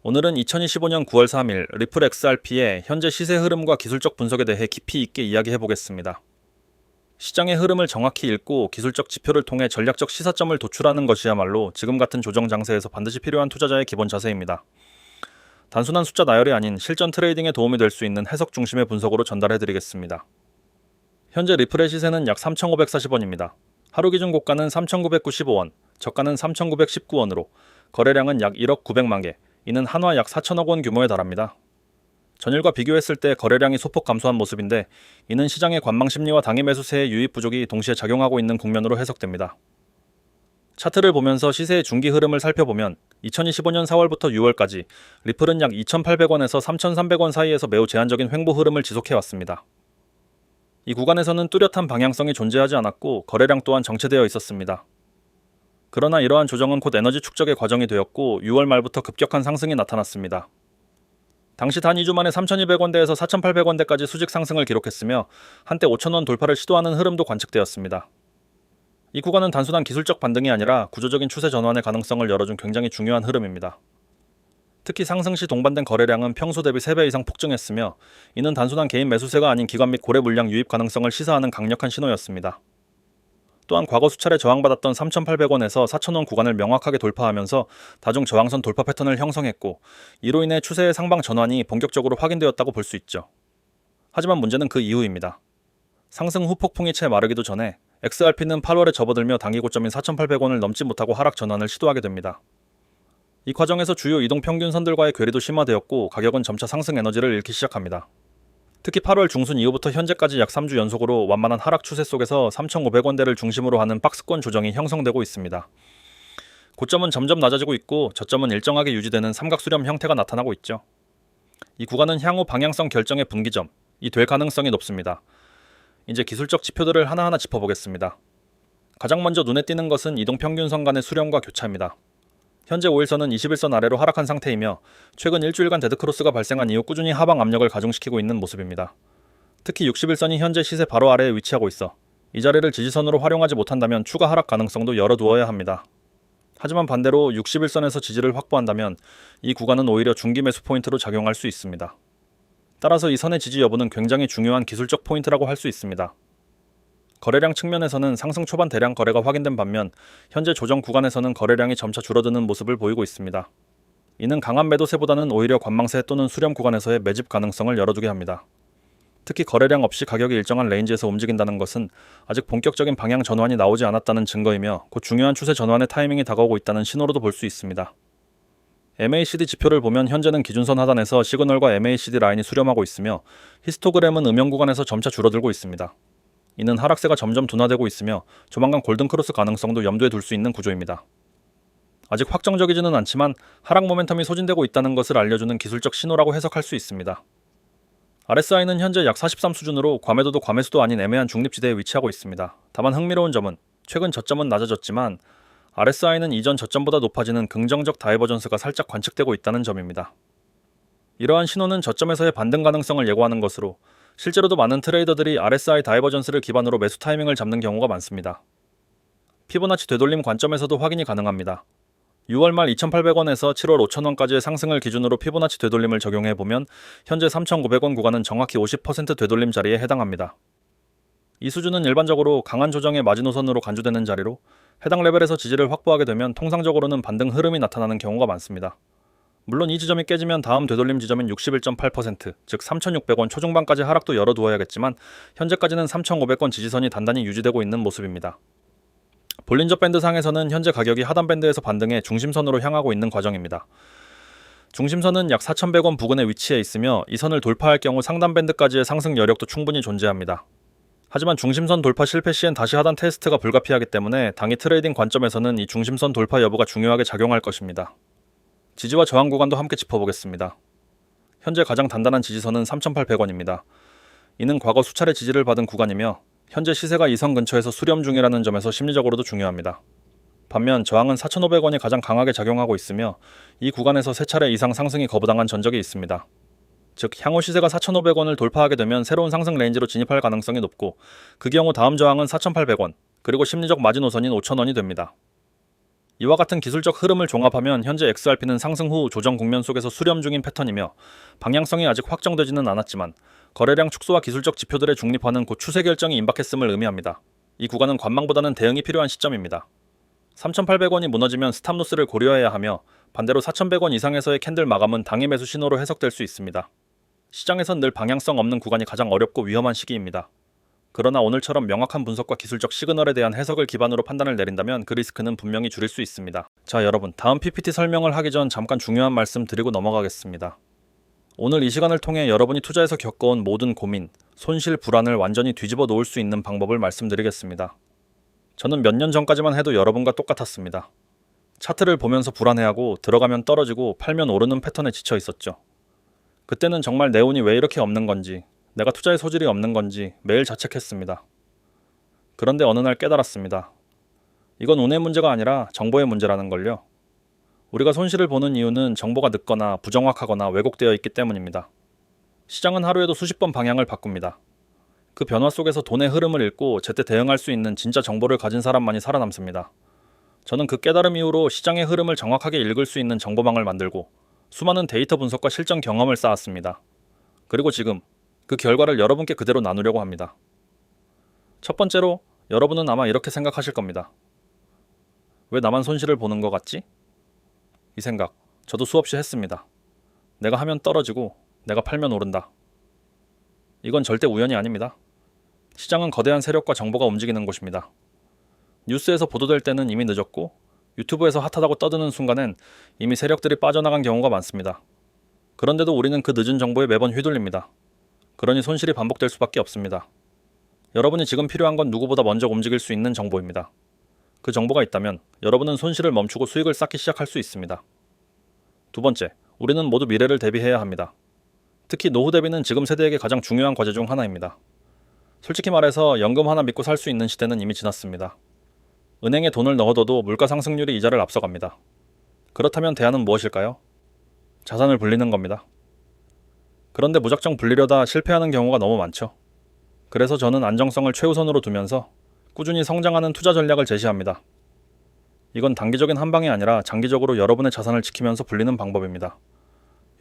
오늘은 2025년 9월 3일 리플 XRP의 현재 시세 흐름과 기술적 분석에 대해 깊이 있게 이야기해 보겠습니다. 시장의 흐름을 정확히 읽고 기술적 지표를 통해 전략적 시사점을 도출하는 것이야말로 지금 같은 조정 장세에서 반드시 필요한 투자자의 기본 자세입니다. 단순한 숫자 나열이 아닌 실전 트레이딩에 도움이 될 수 있는 해석 중심의 분석으로 전달해 드리겠습니다. 현재 리플의 시세는 약 3,540원입니다. 하루 기준 고가는 3,995원, 저가는 3,919원으로 거래량은 약 1억 900만 개, 이는 한화 약 4천억 원 규모에 달합니다. 전일과 비교했을 때 거래량이 소폭 감소한 모습인데 이는 시장의 관망 심리와 당일 매수세의 유입 부족이 동시에 작용하고 있는 국면으로 해석됩니다. 차트를 보면서 시세의 중기 흐름을 살펴보면 2025년 4월부터 6월까지 리플은 약 2,800원에서 3,300원 사이에서 매우 제한적인 횡보 흐름을 지속해왔습니다. 이 구간에서는 뚜렷한 방향성이 존재하지 않았고 거래량 또한 정체되어 있었습니다. 그러나 이러한 조정은 곧 에너지 축적의 과정이 되었고 6월 말부터 급격한 상승이 나타났습니다. 당시 단 2주 만에 3,200원대에서 4,800원대까지 수직 상승을 기록했으며 한때 5,000원 돌파를 시도하는 흐름도 관측되었습니다. 이 구간은 단순한 기술적 반등이 아니라 구조적인 추세 전환의 가능성을 열어준 굉장히 중요한 흐름입니다. 특히 상승 시 동반된 거래량은 평소 대비 3배 이상 폭증했으며 이는 단순한 개인 매수세가 아닌 기관 및 고래 물량 유입 가능성을 시사하는 강력한 신호였습니다. 또한 과거 수차례 저항받았던 3,800원에서 4,000원 구간을 명확하게 돌파하면서 다중 저항선 돌파 패턴을 형성했고 이로 인해 추세의 상방 전환이 본격적으로 확인되었다고 볼 수 있죠. 하지만 문제는 그 이후입니다. 상승 후 폭풍이 채 마르기도 전에 XRP는 8월에 접어들며 단기 고점인 4,800원을 넘지 못하고 하락 전환을 시도하게 됩니다. 이 과정에서 주요 이동 평균선들과의 괴리도 심화되었고 가격은 점차 상승 에너지를 잃기 시작합니다. 특히 8월 중순 이후부터 현재까지 약 3주 연속으로 완만한 하락 추세 속에서 3,500원대를 중심으로 하는 박스권 조정이 형성되고 있습니다. 고점은 점점 낮아지고 있고 저점은 일정하게 유지되는 삼각수렴 형태가 나타나고 있죠. 이 구간은 향후 방향성 결정의 분기점이 될 가능성이 높습니다. 이제 기술적 지표들을 하나하나 짚어보겠습니다. 가장 먼저 눈에 띄는 것은 이동평균선 간의 수렴과 교차입니다. 현재 5일선은 21선 아래로 하락한 상태이며 최근 일주일간 데드크로스가 발생한 이후 꾸준히 하방 압력을 가중시키고 있는 모습입니다. 특히 61선이 현재 시세 바로 아래에 위치하고 있어 이 자리를 지지선으로 활용하지 못한다면 추가 하락 가능성도 열어두어야 합니다. 하지만 반대로 61선에서 지지를 확보한다면 이 구간은 오히려 중기 매수 포인트로 작용할 수 있습니다. 따라서 이 선의 지지 여부는 굉장히 중요한 기술적 포인트라고 할 수 있습니다. 거래량 측면에서는 상승 초반 대량 거래가 확인된 반면 현재 조정 구간에서는 거래량이 점차 줄어드는 모습을 보이고 있습니다. 이는 강한 매도세보다는 오히려 관망세 또는 수렴 구간에서의 매집 가능성을 열어두게 합니다. 특히 거래량 없이 가격이 일정한 레인지에서 움직인다는 것은 아직 본격적인 방향 전환이 나오지 않았다는 증거이며 곧 중요한 추세 전환의 타이밍이 다가오고 있다는 신호로도 볼 수 있습니다. MACD 지표를 보면 현재는 기준선 하단에서 시그널과 MACD 라인이 수렴하고 있으며 히스토그램은 음영 구간에서 점차 줄어들고 있습니다. 이는 하락세가 점점 둔화되고 있으며 조만간 골든크로스 가능성도 염두에 둘 수 있는 구조입니다. 아직 확정적이지는 않지만 하락 모멘텀이 소진되고 있다는 것을 알려주는 기술적 신호라고 해석할 수 있습니다. RSI는 현재 약 43 수준으로 과매도도 과매수도 아닌 애매한 중립지대에 위치하고 있습니다. 다만 흥미로운 점은 최근 저점은 낮아졌지만 RSI는 이전 저점보다 높아지는 긍정적 다이버전스가 살짝 관측되고 있다는 점입니다. 이러한 신호는 저점에서의 반등 가능성을 예고하는 것으로 실제로도 많은 트레이더들이 RSI 다이버전스를 기반으로 매수 타이밍을 잡는 경우가 많습니다. 피보나치 되돌림 관점에서도 확인이 가능합니다. 6월 말 2,800원에서 7월 5,000원까지의 상승을 기준으로 피보나치 되돌림을 적용해보면 현재 3,900원 구간은 정확히 50% 되돌림 자리에 해당합니다. 이 수준은 일반적으로 강한 조정의 마지노선으로 간주되는 자리로 해당 레벨에서 지지를 확보하게 되면 통상적으로는 반등 흐름이 나타나는 경우가 많습니다. 물론 이 지점이 깨지면 다음 되돌림 지점인 61.8%, 즉 3,600원 초중반까지 하락도 열어두어야겠지만 현재까지는 3,500원 지지선이 단단히 유지되고 있는 모습입니다. 볼린저 밴드 상에서는 현재 가격이 하단 밴드에서 반등해 중심선으로 향하고 있는 과정입니다. 중심선은 약 4,100원 부근에 위치해 있으며 이 선을 돌파할 경우 상단 밴드까지의 상승 여력도 충분히 존재합니다. 하지만 중심선 돌파 실패 시엔 다시 하단 테스트가 불가피하기 때문에 당일 트레이딩 관점에서는 이 중심선 돌파 여부가 중요하게 작용할 것입니다. 지지와 저항 구간도 함께 짚어보겠습니다. 현재 가장 단단한 지지선은 3,800원입니다. 이는 과거 수차례 지지를 받은 구간이며 현재 시세가 이 선 근처에서 수렴 중이라는 점에서 심리적으로도 중요합니다. 반면 저항은 4,500원이 가장 강하게 작용하고 있으며 이 구간에서 3차례 이상 상승이 거부당한 전적이 있습니다. 즉 향후 시세가 4,500원을 돌파하게 되면 새로운 상승 레인지로 진입할 가능성이 높고 그 경우 다음 저항은 4,800원 그리고 심리적 마지노선인 5,000원이 됩니다. 이와 같은 기술적 흐름을 종합하면 현재 XRP는 상승 후 조정 국면 속에서 수렴 중인 패턴이며 방향성이 아직 확정되지는 않았지만 거래량 축소와 기술적 지표들의 중립화는 곧 추세 결정이 임박했음을 의미합니다. 이 구간은 관망보다는 대응이 필요한 시점입니다. 3,800원이 무너지면 스탑로스를 고려해야 하며 반대로 4,100원 이상에서의 캔들 마감은 당일 매수 신호로 해석될 수 있습니다. 시장에선 늘 방향성 없는 구간이 가장 어렵고 위험한 시기입니다. 그러나 오늘처럼 명확한 분석과 기술적 시그널에 대한 해석을 기반으로 판단을 내린다면 그 리스크는 분명히 줄일 수 있습니다. 자, 여러분, 다음 PPT 설명을 하기 전 잠깐 중요한 말씀 드리고 넘어가겠습니다. 오늘 이 시간을 통해 여러분이 투자에서 겪어온 모든 고민, 손실, 불안을 완전히 뒤집어 놓을 수 있는 방법을 말씀드리겠습니다. 저는 몇 년 전까지만 해도 여러분과 똑같았습니다. 차트를 보면서 불안해하고 들어가면 떨어지고 팔면 오르는 패턴에 지쳐 있었죠. 그때는 정말 내 운이 왜 이렇게 없는 건지, 내가 투자의 소질이 없는 건지 매일 자책했습니다. 그런데 어느 날 깨달았습니다. 이건 운의 문제가 아니라 정보의 문제라는 걸요. 우리가 손실을 보는 이유는 정보가 늦거나 부정확하거나 왜곡되어 있기 때문입니다. 시장은 하루에도 수십 번 방향을 바꿉니다. 그 변화 속에서 돈의 흐름을 읽고 제때 대응할 수 있는 진짜 정보를 가진 사람만이 살아남습니다. 저는 그 깨달음 이후로 시장의 흐름을 정확하게 읽을 수 있는 정보망을 만들고 수많은 데이터 분석과 실전 경험을 쌓았습니다. 그리고 지금 그 결과를 여러분께 그대로 나누려고 합니다. 첫 번째로 여러분은 아마 이렇게 생각하실 겁니다. 왜 나만 손실을 보는 것 같지? 이 생각 저도 수없이 했습니다. 내가 하면 떨어지고 내가 팔면 오른다. 이건 절대 우연이 아닙니다. 시장은 거대한 세력과 정보가 움직이는 곳입니다. 뉴스에서 보도될 때는 이미 늦었고 유튜브에서 핫하다고 떠드는 순간엔 이미 세력들이 빠져나간 경우가 많습니다. 그런데도 우리는 그 늦은 정보에 매번 휘둘립니다. 그러니 손실이 반복될 수밖에 없습니다. 여러분이 지금 필요한 건 누구보다 먼저 움직일 수 있는 정보입니다. 그 정보가 있다면 여러분은 손실을 멈추고 수익을 쌓기 시작할 수 있습니다. 두 번째, 우리는 모두 미래를 대비해야 합니다. 특히 노후 대비는 지금 세대에게 가장 중요한 과제 중 하나입니다. 솔직히 말해서 연금 하나 믿고 살 수 있는 시대는 이미 지났습니다. 은행에 돈을 넣어둬도 물가 상승률이 이자를 앞서갑니다. 그렇다면 대안은 무엇일까요? 자산을 불리는 겁니다. 그런데 무작정 불리려다 실패하는 경우가 너무 많죠. 그래서 저는 안정성을 최우선으로 두면서 꾸준히 성장하는 투자 전략을 제시합니다. 이건 단기적인 한방이 아니라 장기적으로 여러분의 자산을 지키면서 불리는 방법입니다.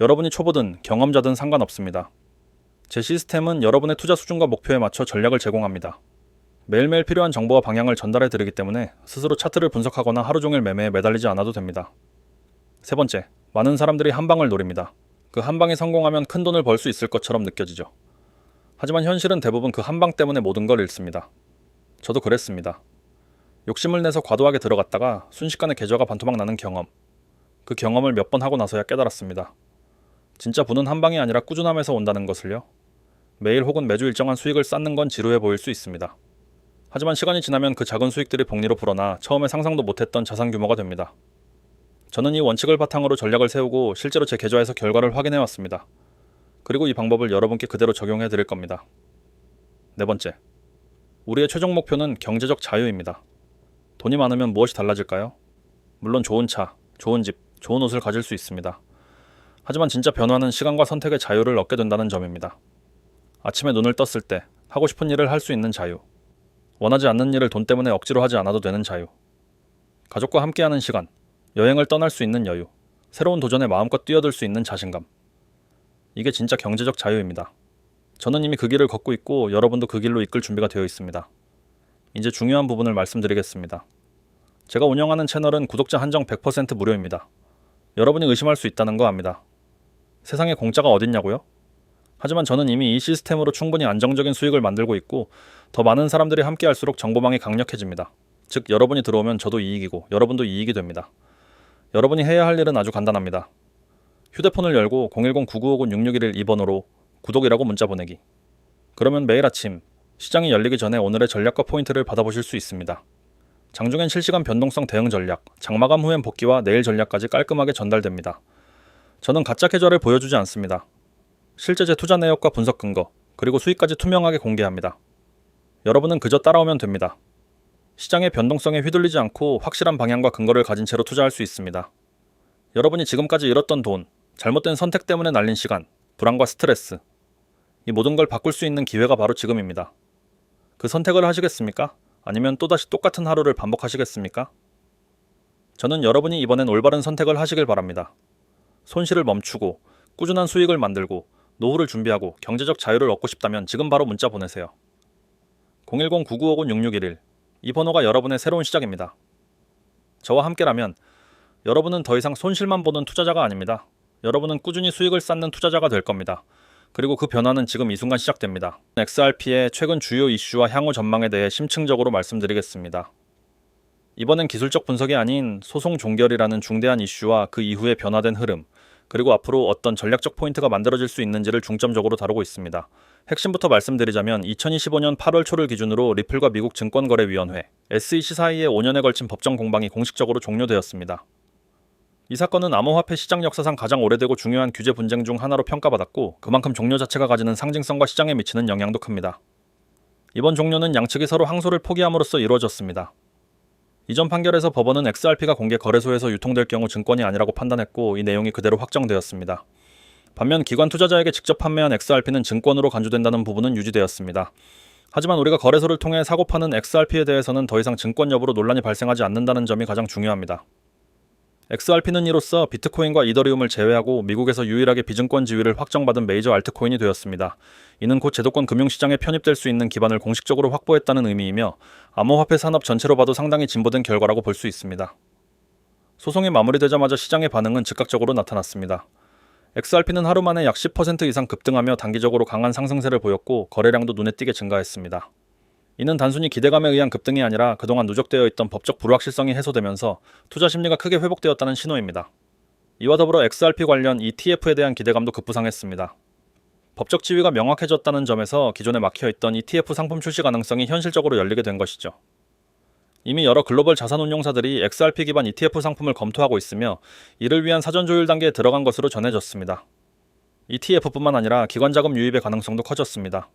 여러분이 초보든 경험자든 상관없습니다. 제 시스템은 여러분의 투자 수준과 목표에 맞춰 전략을 제공합니다. 매일매일 필요한 정보와 방향을 전달해 드리기 때문에 스스로 차트를 분석하거나 하루 종일 매매에 매달리지 않아도 됩니다. 세 번째, 많은 사람들이 한방을 노립니다. 그 한방이 성공하면 큰 돈을 벌 수 있을 것처럼 느껴지죠. 하지만 현실은 대부분 그 한방 때문에 모든 걸 잃습니다. 저도 그랬습니다. 욕심을 내서 과도하게 들어갔다가 순식간에 계좌가 반토막 나는 경험. 그 경험을 몇 번 하고 나서야 깨달았습니다. 진짜 부는 한방이 아니라 꾸준함에서 온다는 것을요. 매일 혹은 매주 일정한 수익을 쌓는 건 지루해 보일 수 있습니다. 하지만 시간이 지나면 그 작은 수익들이 복리로 불어나 처음에 상상도 못했던 자산 규모가 됩니다. 저는 이 원칙을 바탕으로 전략을 세우고 실제로 제 계좌에서 결과를 확인해 왔습니다. 그리고 이 방법을 여러분께 그대로 적용해 드릴 겁니다. 네 번째, 우리의 최종 목표는 경제적 자유입니다. 돈이 많으면 무엇이 달라질까요? 물론 좋은 차, 좋은 집, 좋은 옷을 가질 수 있습니다. 하지만 진짜 변화는 시간과 선택의 자유를 얻게 된다는 점입니다. 아침에 눈을 떴을 때 하고 싶은 일을 할 수 있는 자유, 원하지 않는 일을 돈 때문에 억지로 하지 않아도 되는 자유, 가족과 함께하는 시간, 여행을 떠날 수 있는 여유, 새로운 도전에 마음껏 뛰어들 수 있는 자신감. 이게 진짜 경제적 자유입니다. 저는 이미 그 길을 걷고 있고 여러분도 그 길로 이끌 준비가 되어 있습니다. 이제 중요한 부분을 말씀드리겠습니다. 제가 운영하는 채널은 구독자 한정 100% 무료입니다. 여러분이 의심할 수 있다는 거 압니다. 세상에 공짜가 어딨냐고요? 하지만 저는 이미 이 시스템으로 충분히 안정적인 수익을 만들고 있고 더 많은 사람들이 함께할수록 정보망이 강력해집니다. 즉 여러분이 들어오면 저도 이익이고 여러분도 이익이 됩니다. 여러분이 해야 할 일은 아주 간단합니다. 휴대폰을 열고 010-9959-6611 2번으로 구독이라고 문자 보내기. 그러면 매일 아침 시장이 열리기 전에 오늘의 전략과 포인트를 받아보실 수 있습니다. 장중엔 실시간 변동성 대응 전략, 장마감 후엔 복귀와 내일 전략까지 깔끔하게 전달됩니다. 저는 가짜 계좌를 보여주지 않습니다. 실제 제 투자 내역과 분석 근거, 그리고 수익까지 투명하게 공개합니다. 여러분은 그저 따라오면 됩니다. 시장의 변동성에 휘둘리지 않고 확실한 방향과 근거를 가진 채로 투자할 수 있습니다. 여러분이 지금까지 잃었던 돈, 잘못된 선택 때문에 날린 시간, 불안과 스트레스, 이 모든 걸 바꿀 수 있는 기회가 바로 지금입니다. 그 선택을 하시겠습니까? 아니면 또다시 똑같은 하루를 반복하시겠습니까? 저는 여러분이 이번엔 올바른 선택을 하시길 바랍니다. 손실을 멈추고 꾸준한 수익을 만들고 노후를 준비하고 경제적 자유를 얻고 싶다면 지금 바로 문자 보내세요. 010-9950-6611 이 번호가 여러분의 새로운 시작입니다. 저와 함께라면 여러분은 더 이상 손실만 보는 투자자가 아닙니다. 여러분은 꾸준히 수익을 쌓는 투자자가 될 겁니다. 그리고 그 변화는 지금 이 순간 시작됩니다. XRP의 최근 주요 이슈와 향후 전망에 대해 심층적으로 말씀드리겠습니다. 이번엔 기술적 분석이 아닌 소송 종결이라는 중대한 이슈와 그 이후에 변화된 흐름, 그리고 앞으로 어떤 전략적 포인트가 만들어질 수 있는지를 중점적으로 다루고 있습니다. 핵심부터 말씀드리자면 2025년 8월 초를 기준으로 리플과 미국 증권거래위원회, SEC 사이의 5년에 걸친 법정 공방이 공식적으로 종료되었습니다. 이 사건은 암호화폐 시장 역사상 가장 오래되고 중요한 규제 분쟁 중 하나로 평가받았고, 그만큼 종료 자체가 가지는 상징성과 시장에 미치는 영향도 큽니다. 이번 종료는 양측이 서로 항소를 포기함으로써 이루어졌습니다. 이전 판결에서 법원은 XRP가 공개 거래소에서 유통될 경우 증권이 아니라고 판단했고, 이 내용이 그대로 확정되었습니다. 반면 기관 투자자에게 직접 판매한 XRP는 증권으로 간주된다는 부분은 유지되었습니다. 하지만 우리가 거래소를 통해 사고 파는 XRP에 대해서는 더 이상 증권 여부로 논란이 발생하지 않는다는 점이 가장 중요합니다. XRP는 이로써 비트코인과 이더리움을 제외하고 미국에서 유일하게 비증권 지위를 확정받은 메이저 알트코인이 되었습니다. 이는 곧 제도권 금융시장에 편입될 수 있는 기반을 공식적으로 확보했다는 의미이며 암호화폐 산업 전체로 봐도 상당히 진보된 결과라고 볼 수 있습니다. 소송이 마무리되자마자 시장의 반응은 즉각적으로 나타났습니다. XRP는 하루 만에 약 10% 이상 급등하며 단기적으로 강한 상승세를 보였고, 거래량도 눈에 띄게 증가했습니다. 이는 단순히 기대감에 의한 급등이 아니라 그동안 누적되어 있던 법적 불확실성이 해소되면서 투자 심리가 크게 회복되었다는 신호입니다. 이와 더불어 XRP 관련 ETF에 대한 기대감도 급부상했습니다. 법적 지위가 명확해졌다는 점에서 기존에 막혀있던 ETF 상품 출시 가능성이 현실적으로 열리게 된 것이죠. 이미 여러 글로벌 자산운용사들이 XRP 기반 ETF 상품을 검토하고 있으며 이를 위한 사전 조율 단계에 들어간 것으로 전해졌습니다. ETF뿐만 아니라 기관 자금 유입의 가능성도 커졌습니다.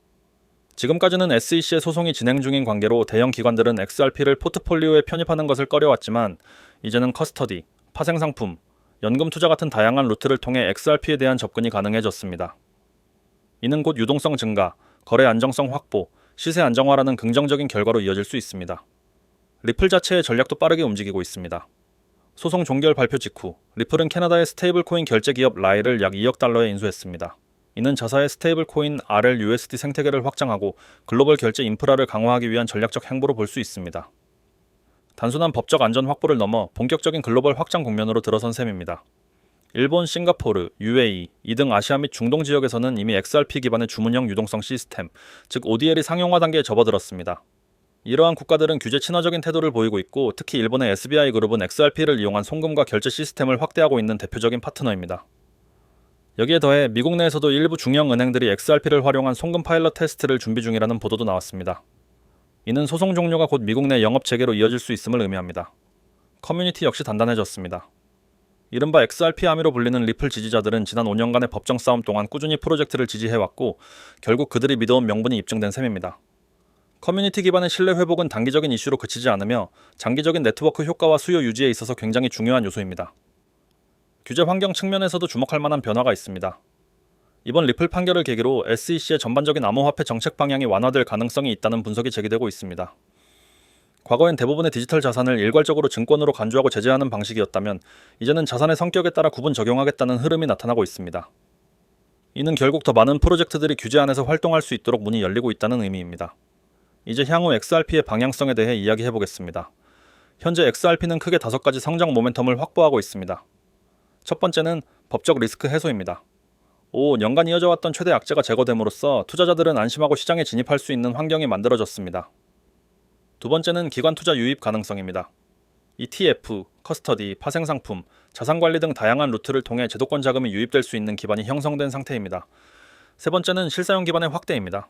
지금까지는 SEC의 소송이 진행 중인 관계로 대형 기관들은 XRP를 포트폴리오에 편입하는 것을 꺼려왔지만, 이제는 커스터디, 파생상품, 연금 투자 같은 다양한 루트를 통해 XRP에 대한 접근이 가능해졌습니다. 이는 곧 유동성 증가, 거래 안정성 확보, 시세 안정화라는 긍정적인 결과로 이어질 수 있습니다. 리플 자체의 전략도 빠르게 움직이고 있습니다. 소송 종결 발표 직후 리플은 캐나다의 스테이블 코인 결제 기업 라이를 약 2억 달러에 인수했습니다. 이는 자사의 스테이블 코인 RLUSD 생태계를 확장하고 글로벌 결제 인프라를 강화하기 위한 전략적 행보로 볼 수 있습니다. 단순한 법적 안전 확보를 넘어 본격적인 글로벌 확장 국면으로 들어선 셈입니다. 일본, 싱가포르, UAE, 이 등 아시아 및 중동 지역에서는 이미 XRP 기반의 주문형 유동성 시스템, 즉 ODL이 상용화 단계에 접어들었습니다. 이러한 국가들은 규제 친화적인 태도를 보이고 있고, 특히 일본의 SBI 그룹은 XRP를 이용한 송금과 결제 시스템을 확대하고 있는 대표적인 파트너입니다. 여기에 더해 미국 내에서도 일부 중형 은행들이 XRP를 활용한 송금 파일럿 테스트를 준비 중이라는 보도도 나왔습니다. 이는 소송 종료가 곧 미국 내 영업 재개로 이어질 수 있음을 의미합니다. 커뮤니티 역시 단단해졌습니다. 이른바 XRP 아미로 불리는 리플 지지자들은 지난 5년간의 법정 싸움 동안 꾸준히 프로젝트를 지지해왔고, 결국 그들이 믿어온 명분이 입증된 셈입니다. 커뮤니티 기반의 신뢰 회복은 단기적인 이슈로 그치지 않으며 장기적인 네트워크 효과와 수요 유지에 있어서 굉장히 중요한 요소입니다. 규제 환경 측면에서도 주목할 만한 변화가 있습니다. 이번 리플 판결을 계기로 SEC의 전반적인 암호화폐 정책 방향이 완화될 가능성이 있다는 분석이 제기되고 있습니다. 과거엔 대부분의 디지털 자산을 일괄적으로 증권으로 간주하고 제재하는 방식이었다면, 이제는 자산의 성격에 따라 구분 적용하겠다는 흐름이 나타나고 있습니다. 이는 결국 더 많은 프로젝트들이 규제 안에서 활동할 수 있도록 문이 열리고 있다는 의미입니다. 이제 향후 XRP의 방향성에 대해 이야기해보겠습니다. 현재 XRP는 크게 5가지 성장 모멘텀을 확보하고 있습니다. 첫 번째는 법적 리스크 해소입니다. 5년간 이어져 왔던 최대 악재가 제거됨으로써 투자자들은 안심하고 시장에 진입할 수 있는 환경이 만들어졌습니다. 두 번째는 기관 투자 유입 가능성입니다. ETF, 커스터디, 파생상품, 자산관리 등 다양한 루트를 통해 제도권 자금이 유입될 수 있는 기반이 형성된 상태입니다. 세 번째는 실사용 기반의 확대입니다.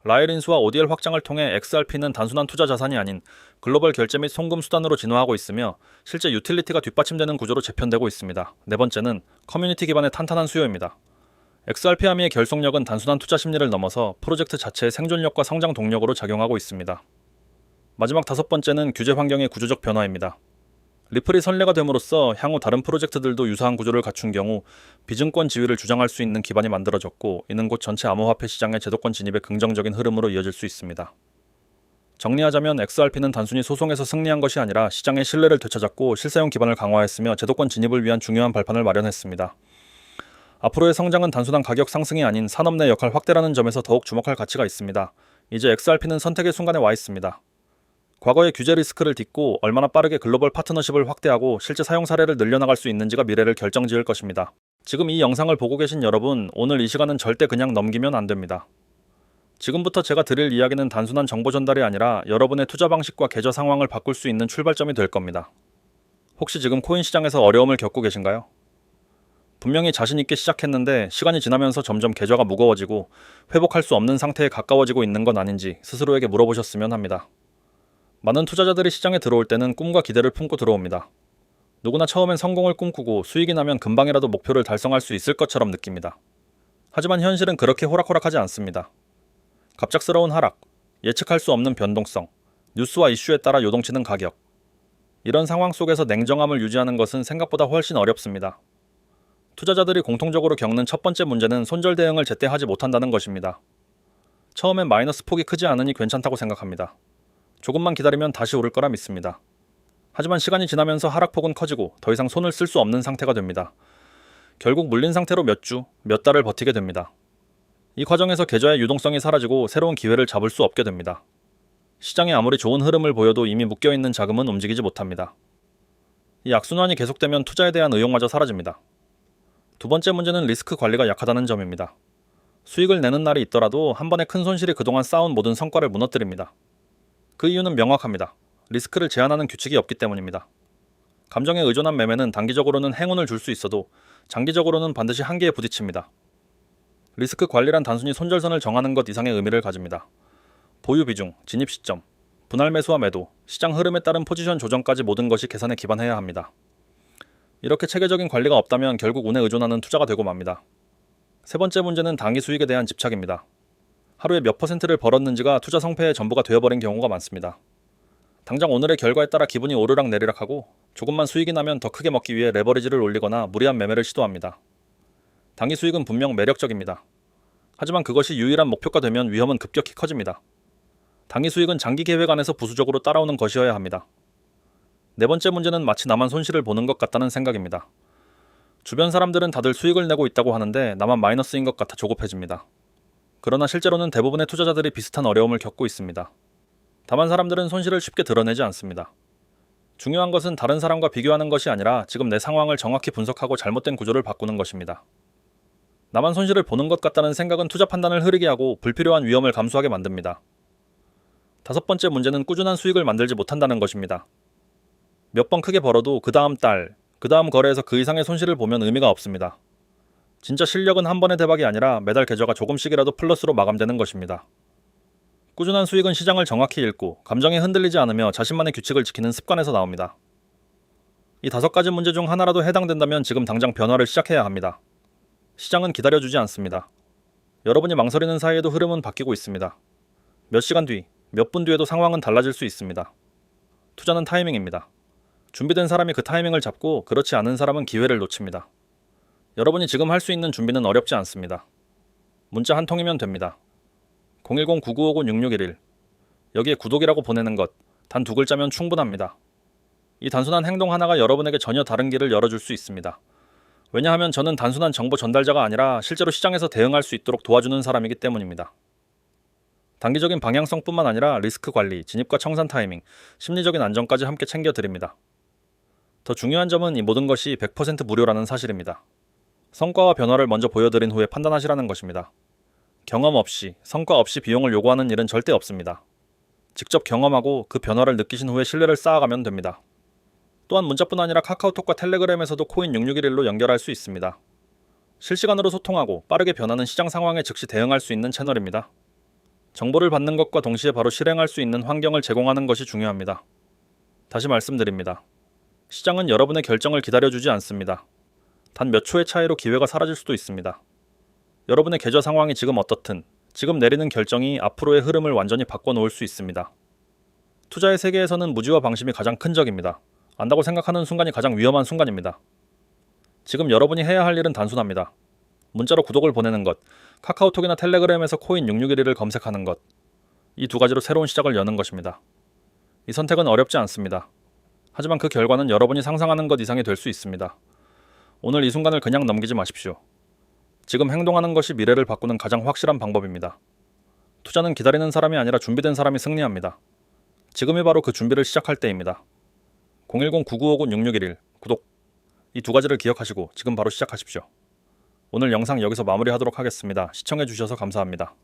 라일 인수와 ODL 확장을 통해 XRP는 단순한 투자 자산이 아닌 글로벌 결제 및 송금 수단으로 진화하고 있으며 실제 유틸리티가 뒷받침되는 구조로 재편되고 있습니다. 네 번째는 커뮤니티 기반의 탄탄한 수요입니다. XRP 아미의 결속력은 단순한 투자 심리를 넘어서 프로젝트 자체의 생존력과 성장 동력으로 작용하고 있습니다. 마지막 5번째는 규제 환경의 구조적 변화입니다. 리플이 선례가 됨으로써 향후 다른 프로젝트들도 유사한 구조를 갖춘 경우 비증권 지위를 주장할 수 있는 기반이 만들어졌고, 이는 곧 전체 암호화폐 시장의 제도권 진입의 긍정적인 흐름으로 이어질 수 있습니다. 정리하자면 XRP는 단순히 소송에서 승리한 것이 아니라 시장의 신뢰를 되찾았고 실사용 기반을 강화했으며 제도권 진입을 위한 중요한 발판을 마련했습니다. 앞으로의 성장은 단순한 가격 상승이 아닌 산업 내 역할 확대라는 점에서 더욱 주목할 가치가 있습니다. 이제 XRP는 선택의 순간에 와 있습니다. 과거의 규제 리스크를 딛고 얼마나 빠르게 글로벌 파트너십을 확대하고 실제 사용 사례를 늘려나갈 수 있는지가 미래를 결정지을 것입니다. 지금 이 영상을 보고 계신 여러분, 오늘 이 시간은 절대 그냥 넘기면 안 됩니다. 지금부터 제가 드릴 이야기는 단순한 정보 전달이 아니라 여러분의 투자 방식과 계좌 상황을 바꿀 수 있는 출발점이 될 겁니다. 혹시 지금 코인 시장에서 어려움을 겪고 계신가요? 분명히 자신 있게 시작했는데 시간이 지나면서 점점 계좌가 무거워지고 회복할 수 없는 상태에 가까워지고 있는 건 아닌지 스스로에게 물어보셨으면 합니다. 많은 투자자들이 시장에 들어올 때는 꿈과 기대를 품고 들어옵니다. 누구나 처음엔 성공을 꿈꾸고 수익이 나면 금방이라도 목표를 달성할 수 있을 것처럼 느낍니다. 하지만 현실은 그렇게 호락호락하지 않습니다. 갑작스러운 하락, 예측할 수 없는 변동성, 뉴스와 이슈에 따라 요동치는 가격. 이런 상황 속에서 냉정함을 유지하는 것은 생각보다 훨씬 어렵습니다. 투자자들이 공통적으로 겪는 첫 번째 문제는 손절 대응을 제때 하지 못한다는 것입니다. 처음엔 마이너스 폭이 크지 않으니 괜찮다고 생각합니다. 조금만 기다리면 다시 오를 거라 믿습니다. 하지만 시간이 지나면서 하락폭은 커지고 더 이상 손을 쓸 수 없는 상태가 됩니다. 결국 물린 상태로 몇 주, 몇 달을 버티게 됩니다. 이 과정에서 계좌의 유동성이 사라지고 새로운 기회를 잡을 수 없게 됩니다. 시장에 아무리 좋은 흐름을 보여도 이미 묶여있는 자금은 움직이지 못합니다. 이 악순환이 계속되면 투자에 대한 의욕마저 사라집니다. 두 번째 문제는 리스크 관리가 약하다는 점입니다. 수익을 내는 날이 있더라도 한 번에 큰 손실이 그동안 쌓은 모든 성과를 무너뜨립니다. 그 이유는 명확합니다. 리스크를 제한하는 규칙이 없기 때문입니다. 감정에 의존한 매매는 단기적으로는 행운을 줄 수 있어도 장기적으로는 반드시 한계에 부딪힙니다. 리스크 관리란 단순히 손절선을 정하는 것 이상의 의미를 가집니다. 보유 비중, 진입 시점, 분할 매수와 매도, 시장 흐름에 따른 포지션 조정까지 모든 것이 계산에 기반해야 합니다. 이렇게 체계적인 관리가 없다면 결국 운에 의존하는 투자가 되고 맙니다. 세 번째 문제는 단기 수익에 대한 집착입니다. 하루에 몇 퍼센트를 벌었는지가 투자 성패의 전부가 되어버린 경우가 많습니다. 당장 오늘의 결과에 따라 기분이 오르락 내리락하고 조금만 수익이 나면 더 크게 먹기 위해 레버리지를 올리거나 무리한 매매를 시도합니다. 단기 수익은 분명 매력적입니다. 하지만 그것이 유일한 목표가 되면 위험은 급격히 커집니다. 단기 수익은 장기 계획 안에서 부수적으로 따라오는 것이어야 합니다. 네 번째 문제는 마치 나만 손실을 보는 것 같다는 생각입니다. 주변 사람들은 다들 수익을 내고 있다고 하는데 나만 마이너스인 것 같아 조급해집니다. 그러나 실제로는 대부분의 투자자들이 비슷한 어려움을 겪고 있습니다. 다만 사람들은 손실을 쉽게 드러내지 않습니다. 중요한 것은 다른 사람과 비교하는 것이 아니라 지금 내 상황을 정확히 분석하고 잘못된 구조를 바꾸는 것입니다. 나만 손실을 보는 것 같다는 생각은 투자 판단을 흐리게 하고 불필요한 위험을 감수하게 만듭니다. 다섯 번째 문제는 꾸준한 수익을 만들지 못한다는 것입니다. 몇 번 크게 벌어도 그 다음 달, 그 다음 거래에서 그 이상의 손실을 보면 의미가 없습니다. 진짜 실력은 한 번의 대박이 아니라 매달 계좌가 조금씩이라도 플러스로 마감되는 것입니다. 꾸준한 수익은 시장을 정확히 읽고 감정에 흔들리지 않으며 자신만의 규칙을 지키는 습관에서 나옵니다. 이 5가지 문제 중 하나라도 해당된다면 지금 당장 변화를 시작해야 합니다. 시장은 기다려주지 않습니다. 여러분이 망설이는 사이에도 흐름은 바뀌고 있습니다. 몇 시간 뒤, 몇 분 뒤에도 상황은 달라질 수 있습니다. 투자는 타이밍입니다. 준비된 사람이 그 타이밍을 잡고 그렇지 않은 사람은 기회를 놓칩니다. 여러분이 지금 할 수 있는 준비는 어렵지 않습니다. 문자 한 통이면 됩니다. 010-9959-6611 여기에 구독이라고 보내는 것, 단 2글자면 충분합니다. 이 단순한 행동 하나가 여러분에게 전혀 다른 길을 열어줄 수 있습니다. 왜냐하면 저는 단순한 정보 전달자가 아니라 실제로 시장에서 대응할 수 있도록 도와주는 사람이기 때문입니다. 단기적인 방향성뿐만 아니라 리스크 관리, 진입과 청산 타이밍, 심리적인 안정까지 함께 챙겨드립니다. 더 중요한 점은 이 모든 것이 100% 무료라는 사실입니다. 성과와 변화를 먼저 보여드린 후에 판단하시라는 것입니다. 경험 없이, 성과 없이 비용을 요구하는 일은 절대 없습니다. 직접 경험하고 그 변화를 느끼신 후에 신뢰를 쌓아가면 됩니다. 또한 문자뿐 아니라 카카오톡과 텔레그램에서도 코인 6611로 연결할 수 있습니다. 실시간으로 소통하고 빠르게 변하는 시장 상황에 즉시 대응할 수 있는 채널입니다. 정보를 받는 것과 동시에 바로 실행할 수 있는 환경을 제공하는 것이 중요합니다. 다시 말씀드립니다. 시장은 여러분의 결정을 기다려주지 않습니다. 단 몇 초의 차이로 기회가 사라질 수도 있습니다. 여러분의 계좌 상황이 지금 어떻든 지금 내리는 결정이 앞으로의 흐름을 완전히 바꿔놓을 수 있습니다. 투자의 세계에서는 무지와 방심이 가장 큰 적입니다. 안다고 생각하는 순간이 가장 위험한 순간입니다. 지금 여러분이 해야 할 일은 단순합니다. 문자로 구독을 보내는 것, 카카오톡이나 텔레그램에서 코인 6611을 검색하는 것, 이 두 가지로 새로운 시작을 여는 것입니다. 이 선택은 어렵지 않습니다. 하지만 그 결과는 여러분이 상상하는 것 이상이 될 수 있습니다. 오늘 이 순간을 그냥 넘기지 마십시오. 지금 행동하는 것이 미래를 바꾸는 가장 확실한 방법입니다. 투자는 기다리는 사람이 아니라 준비된 사람이 승리합니다. 지금이 바로 그 준비를 시작할 때입니다. 010-9959-6611 구독. 이 두 가지를 기억하시고 지금 바로 시작하십시오. 오늘 영상 여기서 마무리하도록 하겠습니다. 시청해주셔서 감사합니다.